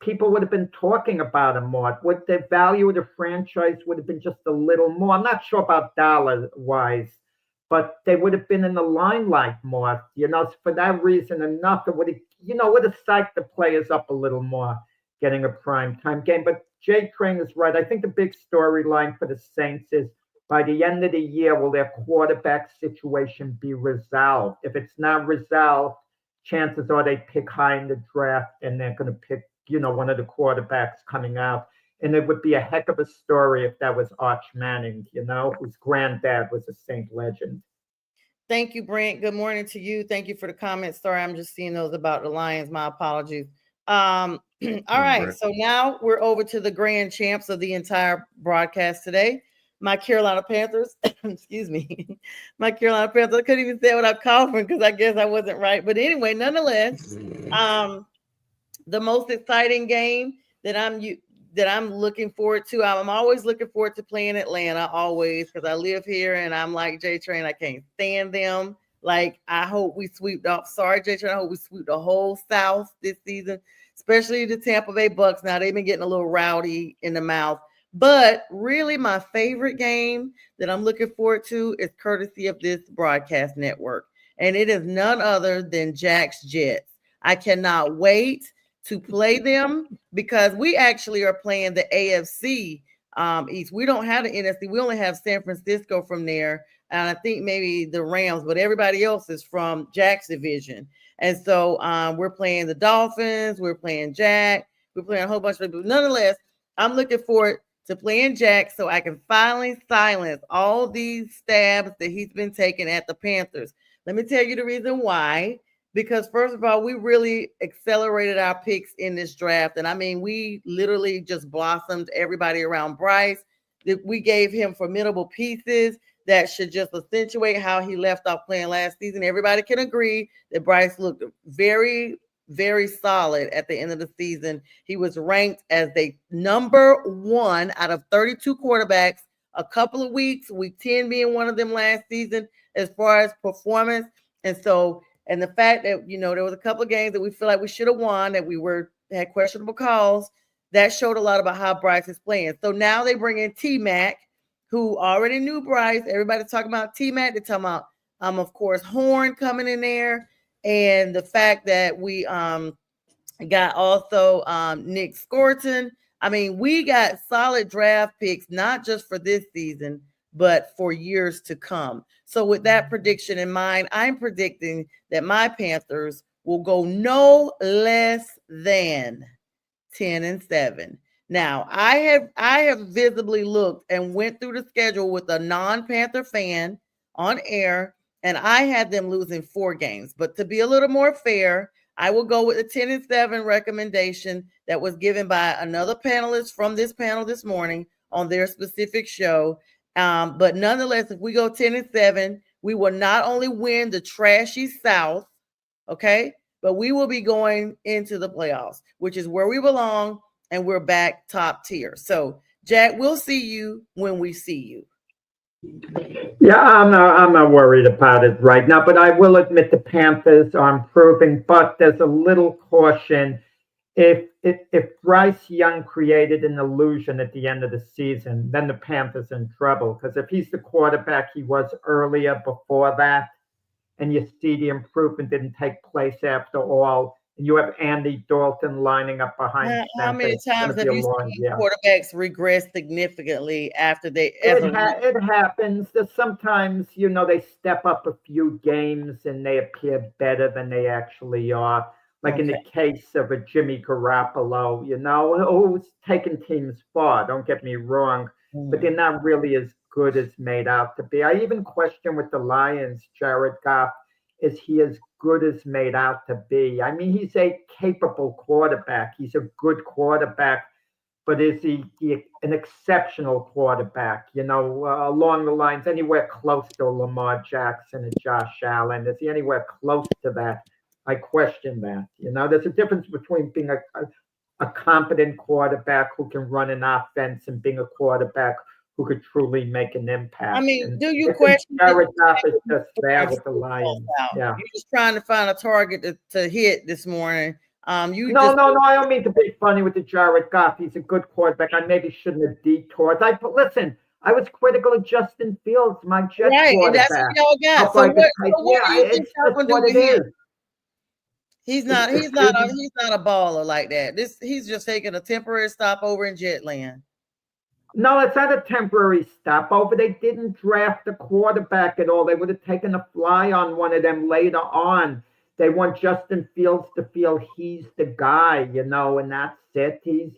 people would have been talking about him more. What the value of the franchise would have been just a little more. I'm not sure about dollar-wise, but they would have been in the limelight more. For that reason enough, it would have psyched the players up a little more, getting a primetime game. But Jay Train is right. I think the big storyline for the Saints is by the end of the year, will their quarterback situation be resolved? If it's not resolved, chances are they pick high in the draft and they're going to pick, one of the quarterbacks coming out. And it would be a heck of a story if that was Arch Manning, whose granddad was a Saint legend. Thank you, Brent. Good morning to you. Thank you for the comments. Sorry, I'm just seeing those about the Lions. My apologies. All right. Brent. So now we're over to the grand champs of the entire broadcast today. My Carolina Panthers, excuse me, my Carolina Panthers. I couldn't even say it without coughing because I guess I wasn't right. But anyway, nonetheless, the most exciting game that I'm looking forward to. I'm always looking forward to playing Atlanta, always, because I live here and I'm like J Train. I can't stand them. Like, I hope we sweep off. Sorry, J Train. I hope we sweep the whole South this season, especially the Tampa Bay Bucks. Now they've been getting a little rowdy in the mouth. But really, my favorite game that I'm looking forward to is courtesy of this broadcast network. And it is none other than Jack's Jets. I cannot wait to play them because we actually are playing the AFC East. We don't have the NFC. We only have San Francisco from there. And I think maybe the Rams, but everybody else is from Jack's division. And so we're playing the Dolphins. We're playing Jack. We're playing a whole bunch of people. Nonetheless, I'm looking forward to playing Jack so I can finally silence all these stabs that he's been taking at the Panthers. Let me tell you the reason why. Because first of all, we really accelerated our picks in this draft. And I mean, we literally just blossomed everybody around Bryce. We gave him formidable pieces that should just accentuate how he left off playing last season. Everybody can agree that Bryce looked very, very solid at the end of the season. He was ranked as the number 1 out of 32 quarterbacks a couple of weeks, week 10 being one of them last season as far as performance. And the fact that, there was a couple of games that we feel like we should have won, that we had questionable calls, that showed a lot about how Bryce is playing. So now they bring in T-Mac, who already knew Bryce. Everybody's talking about T-Mac. They're talking about, of course, Horn coming in there. And the fact that we got also Nick Scorton. I mean, we got solid draft picks, not just for this season, but for years to come. So with that prediction in mind, I'm predicting that my Panthers will go no less than 10-7. Now, I have visibly looked and went through the schedule with a non-Panther fan on air, and I had them losing 4 games. But to be a little more fair, I will go with the 10-7 recommendation that was given by another panelist from this panel this morning on their specific show. But nonetheless, if we go 10-7, we will not only win the trashy South, okay, but we will be going into the playoffs, which is where we belong, and we're back top tier. So, Jack, we'll see you when we see you. Yeah, I'm not worried about it right now, but I will admit the Panthers are improving, but there's a little caution. If Bryce Young created an illusion at the end of the season, then the Panthers are in trouble. Because if he's the quarterback he was earlier before that, and you see the improvement didn't take place after all, and you have Andy Dalton lining up behind how many times have you seen quarterbacks regress significantly after they it happens. There's sometimes, they step up a few games and they appear better than they actually are. Like in the case of a Jimmy Garoppolo, who's taken teams far, don't get me wrong, but they're not really as good as made out to be. I even question with the Lions, Jared Goff, is he as good as made out to be? I mean, he's a capable quarterback. He's a good quarterback, but is he an exceptional quarterback, along the lines, anywhere close to Lamar Jackson and Josh Allen? Is he anywhere close to that? I question that. There's a difference between being a competent quarterback who can run an offense and being a quarterback who could truly make an impact. I mean, do you question Jared Goff is just there with the Lions? Yeah, you're just trying to find a target to hit this morning. No, I don't mean to be funny with the Jared Goff. He's a good quarterback. I maybe shouldn't have detoured. Listen, I was critical of Justin Fields, my Jets quarterback. And that's what y'all got. So what do you think Falcon do with him? He's not a baller like that. He's just taking a temporary stopover in Jetland. No, it's not a temporary stopover. They didn't draft a quarterback at all. They would have taken a fly on one of them later on. They want Justin Fields to feel he's the guy, and that's it.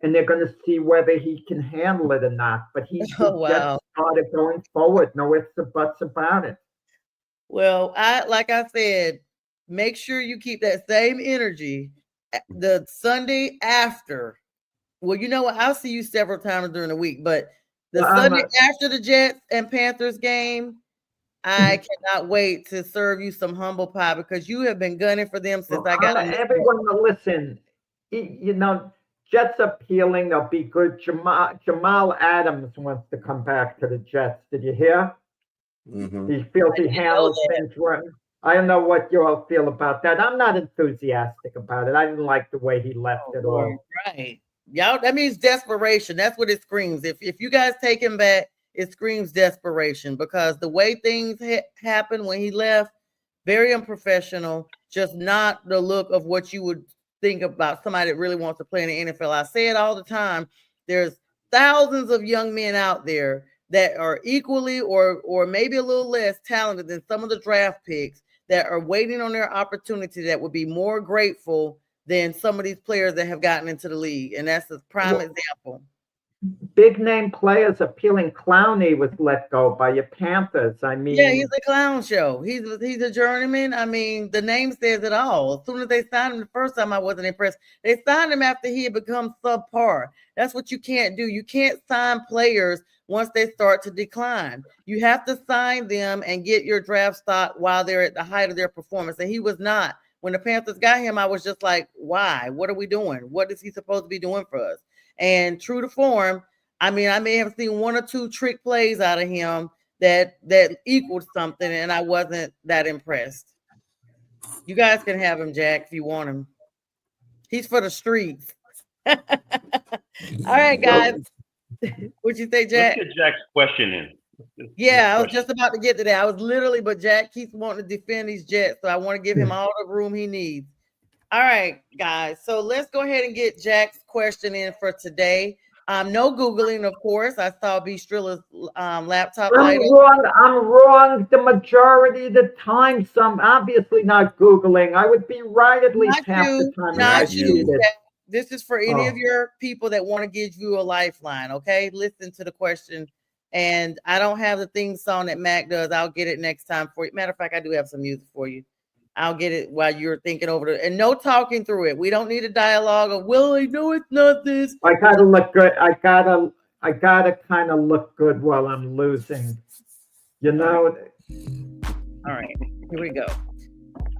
and they're going to see whether he can handle it or not. But he Oh, should wow. get started going forward. No ifs or buts about it. Well, like I said, make sure you keep that same energy the Sunday after. Well, you know what? I'll see you several times during the week, but the Sunday after the Jets and Panthers game, I cannot wait to serve you some humble pie because you have been gunning for them since I got on this. Everyone to listen. You know, Jets appealing. They'll be good. Jamal Adams wants to come back to the Jets. Did you hear? Mm-hmm. He feels he handles things well. I don't know what you all feel about that. I'm not enthusiastic about it. I didn't like the way he left it all. Right. Y'all, that means desperation. That's what it screams. If you guys take him back, it screams desperation because the way things happened when he left, very unprofessional, just not the look of what you would think about somebody that really wants to play in the NFL. I say it all the time. There's thousands of young men out there that are equally or maybe a little less talented than some of the draft picks that are waiting on their opportunity that would be more grateful than some of these players that have gotten into the league. And that's a prime example. Big name players appealing. Clowney was let go by your Panthers. I mean, yeah, he's a clown show. He's a journeyman. I mean, the name says it all. As soon as they signed him the first time, I wasn't impressed. They signed him after he had become subpar. That's what you can't do. You can't sign players once they start to decline. You have to sign them and get your draft stock while they're at the height of their performance. And he was not. When the Panthers got him, I was just like, why? What are we doing? What is he supposed to be doing for us? And true to form, I mean, I may have seen one or two trick plays out of him that equaled something, and I wasn't that impressed. You guys can have him, Jack, if you want him. He's for the streets. All right, guys. What'd you say, Jack? Let's get Jack's question in. I was just about to get to that. I was literally, but Jack keeps wanting to defend these Jets, so I want to give him all the room he needs. All right, guys. So let's go ahead and get Jack's question in for today. No Googling, of course. I saw B. Strilla's laptop title. I'm wrong the majority of the time. So I'm obviously not Googling. I would be right at least half the time. Not you. This is for any of your people that want to give you a lifeline, okay? Listen to the question. And I don't have the theme song that Mac does. I'll get it next time for you. Matter of fact, I do have some music for you. I'll get it while you're thinking over it. And no talking through it. We don't need a dialogue of, well, I know it's not this. I gotta look good. I gotta kind of look good while I'm losing. You know? All right, here we go.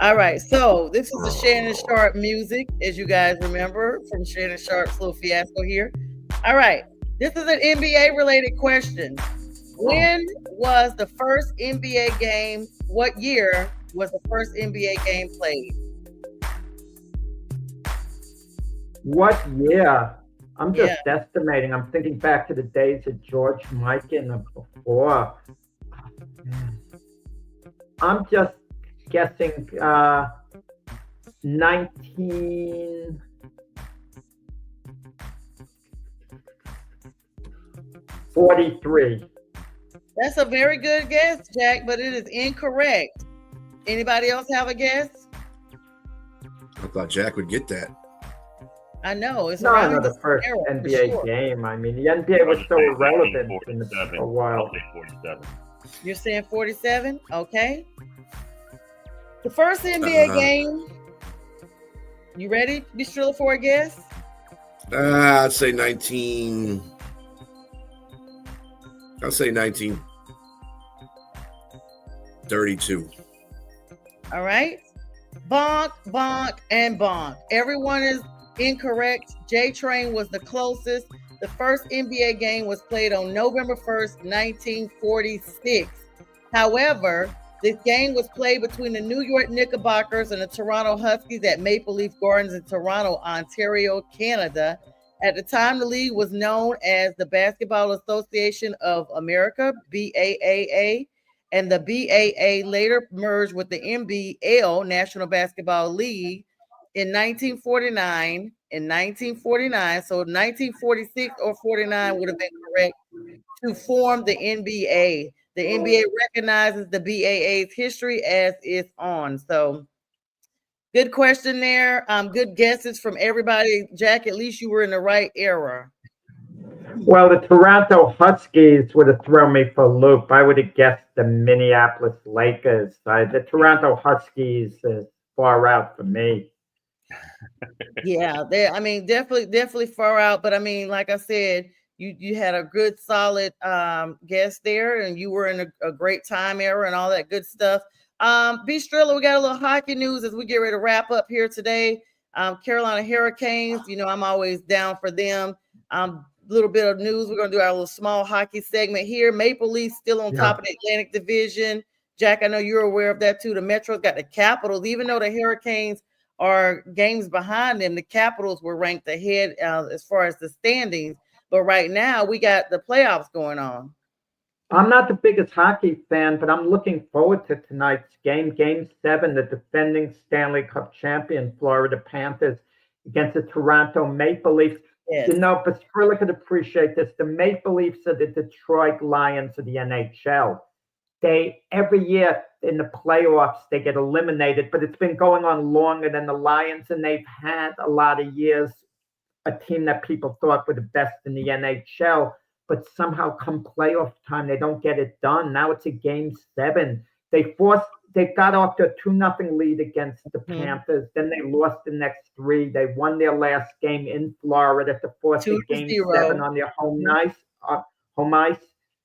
All right, so this is the Shannon Sharp music, as you guys remember, from Shannon Sharp's little fiasco here. All right, this is an NBA-related question. When was the first NBA game? What year was the first NBA game played? What year? I'm just estimating. I'm thinking back to the days of George Mikan and before. I'm just guessing 1943. That's a very good guess, Jack, but it is incorrect. Anybody else have a guess? I thought Jack would get that. I know. It's not the first NBA game. I mean, the NBA was so irrelevant for a while. I'll say 47. You're saying 47? Okay. The first NBA game. You ready, Be Strilla, for a guess? I'd say 1932. All right. Bonk, bonk, and bonk. Everyone is incorrect. J-Train was the closest. The first NBA game was played on November 1st, 1946. However, this game was played between the New York Knickerbockers and the Toronto Huskies at Maple Leaf Gardens in Toronto, Ontario, Canada. At the time, the league was known as the Basketball Association of America, BAAA, and the BAA later merged with the NBL, National Basketball League, in 1949. In 1949, so 1946 or 49 would have been correct, to form the NBA. The NBA recognizes the BAA's history as it's on. So Good question there. Good guesses from everybody. Jack, at least you were in the right era. Well, the Toronto Huskies would have thrown me for a loop. I would have guessed the Minneapolis Lakers. The Toronto Huskies is far out for me. Yeah, I mean, definitely far out. But I mean, like I said, you had a good, solid guess there, and you were in a great time era and all that good stuff. B. Strilla, we got a little hockey news as we get ready to wrap up here today. Carolina Hurricanes, you know, I'm always down for them. Little bit of news. We're gonna do our little small hockey segment here. Maple Leafs still on top of the Atlantic Division. Jack, I know you're aware of that too. The Metro's got the Capitals, even though the Hurricanes are games behind them. The Capitals were ranked ahead as far as the standings, but right now we got the playoffs going on. I'm not the biggest hockey fan, but I'm looking forward to tonight's game. Game 7, the defending Stanley Cup champion Florida Panthers against the Toronto Maple Leafs. Yes. You know, but Skrilla could appreciate this. The Maple Leafs are the Detroit Lions of the NHL. They every year in the playoffs they get eliminated, but it's been going on longer than the Lions, and they've had a lot of years a team that people thought were the best in the NHL, but somehow come playoff time they don't get it done. Now it's a game 7. They got off to a 2-0 lead against the Panthers. Then they lost the next 3. They won their last game in Florida to force a game 7 on their home ice.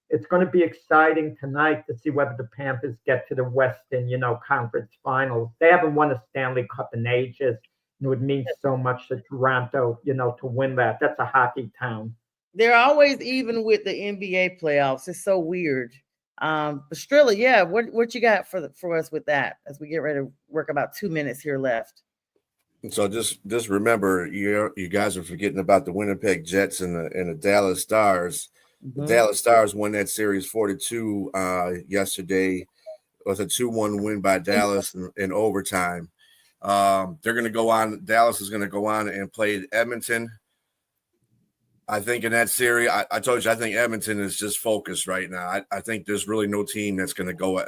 It's going to be exciting tonight to see whether the Panthers get to the Western, Conference Finals. They haven't won a Stanley Cup in ages. It would mean so much to Toronto, to win that. That's a hockey town. They're always even with the NBA playoffs. It's so weird. Strilla, yeah, what you got for us with that as we get ready to work about 2 minutes here left? So just remember, you guys are forgetting about the Winnipeg Jets and the Dallas Stars. The Dallas Stars won that series 4-2 yesterday with a 2-1 win by Dallas in overtime. They're going to go on. Dallas is going to go on and play Edmonton. I think in that series, I told you, I think Edmonton is just focused right now. I think there's really no team that's going to go.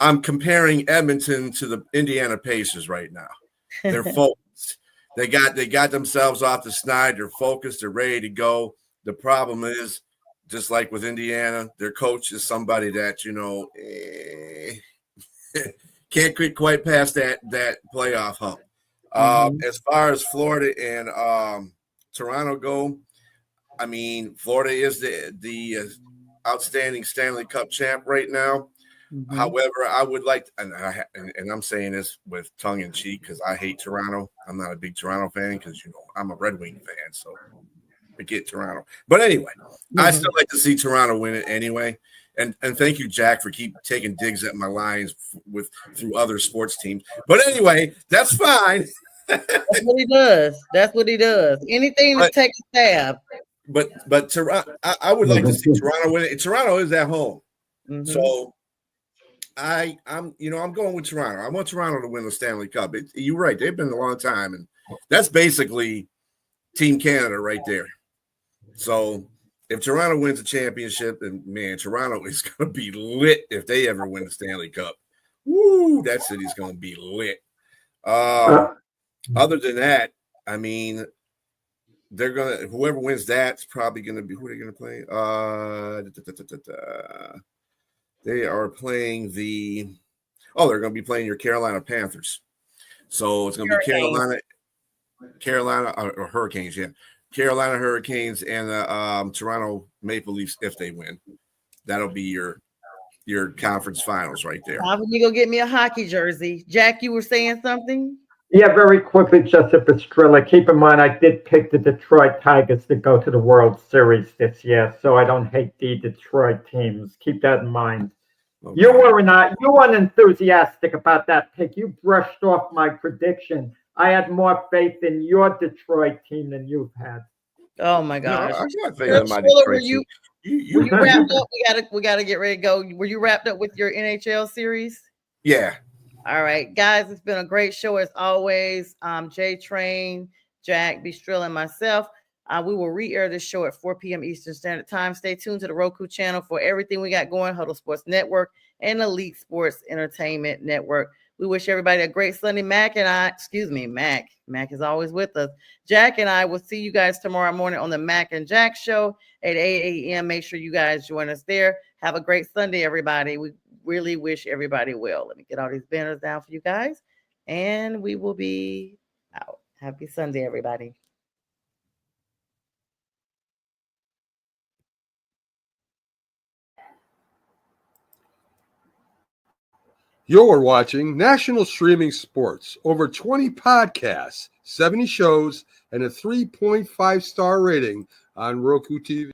I'm comparing Edmonton to the Indiana Pacers right now. They're focused. They got themselves off the snide. They're focused. They're ready to go. The problem is, just like with Indiana, their coach is somebody that, can't quite past that playoff hump. As far as Florida and Toronto go, I mean, Florida is the outstanding Stanley Cup champ right now. However, I would like to, and I'm saying this with tongue in cheek because I hate Toronto. I'm not a big Toronto fan because I'm a Red Wing fan, so forget Toronto. But anyway, I still like to see Toronto win it anyway. And thank you, Jack, for keep taking digs at my lines through other sports teams. But anyway, that's fine. That's what he does. That's what he does. Anything to take a stab. But Toronto, I would like to see Toronto win it. Toronto is at home, so I'm going with Toronto. I want Toronto to win the Stanley Cup. You're right; they've been a long time, and that's basically Team Canada right there. So if Toronto wins a championship, then man, Toronto is going to be lit if they ever win the Stanley Cup. Woo, that city's going to be lit. Other than that, I mean, whoever wins that's probably gonna be who are they gonna play? They are playing they're gonna be playing your Carolina Panthers. So it's gonna be Carolina or Hurricanes, yeah. Carolina Hurricanes and the Toronto Maple Leafs if they win. That'll be your conference finals right there. How you go get me a hockey jersey? Jack, you were saying something? Yeah, very quickly, just if it's Strilla. Keep in mind, I did pick the Detroit Tigers to go to the World Series this year, so I don't hate the Detroit teams. Keep that in mind. Okay. You weren't enthusiastic about that pick. You brushed off my prediction. I had more faith in your Detroit team than you've had. Oh my gosh! No, I got faith in my Detroit team. Were you wrapped up? We gotta get ready to go. Were you wrapped up with your NHL series? Yeah. All right, guys, it's been a great show as always. Jay Train, Jack, B. Strilla, and myself. We will re-air this show at 4 p.m. Eastern Standard Time. Stay tuned to the Roku channel for everything we got going, Huddle Sports Network and Elite Sports Entertainment Network. We wish everybody a great Sunday. Mac is always with us. Jack and I will see you guys tomorrow morning on the Mac and Jack show at 8 a.m. Make sure you guys join us there. Have a great Sunday, everybody. We really wish everybody well. Let me get all these banners down for you guys, and we will be out. Happy Sunday, everybody. You're watching National Streaming Sports. Over 20 podcasts, 70 shows, and a 3.5-star rating on Roku TV.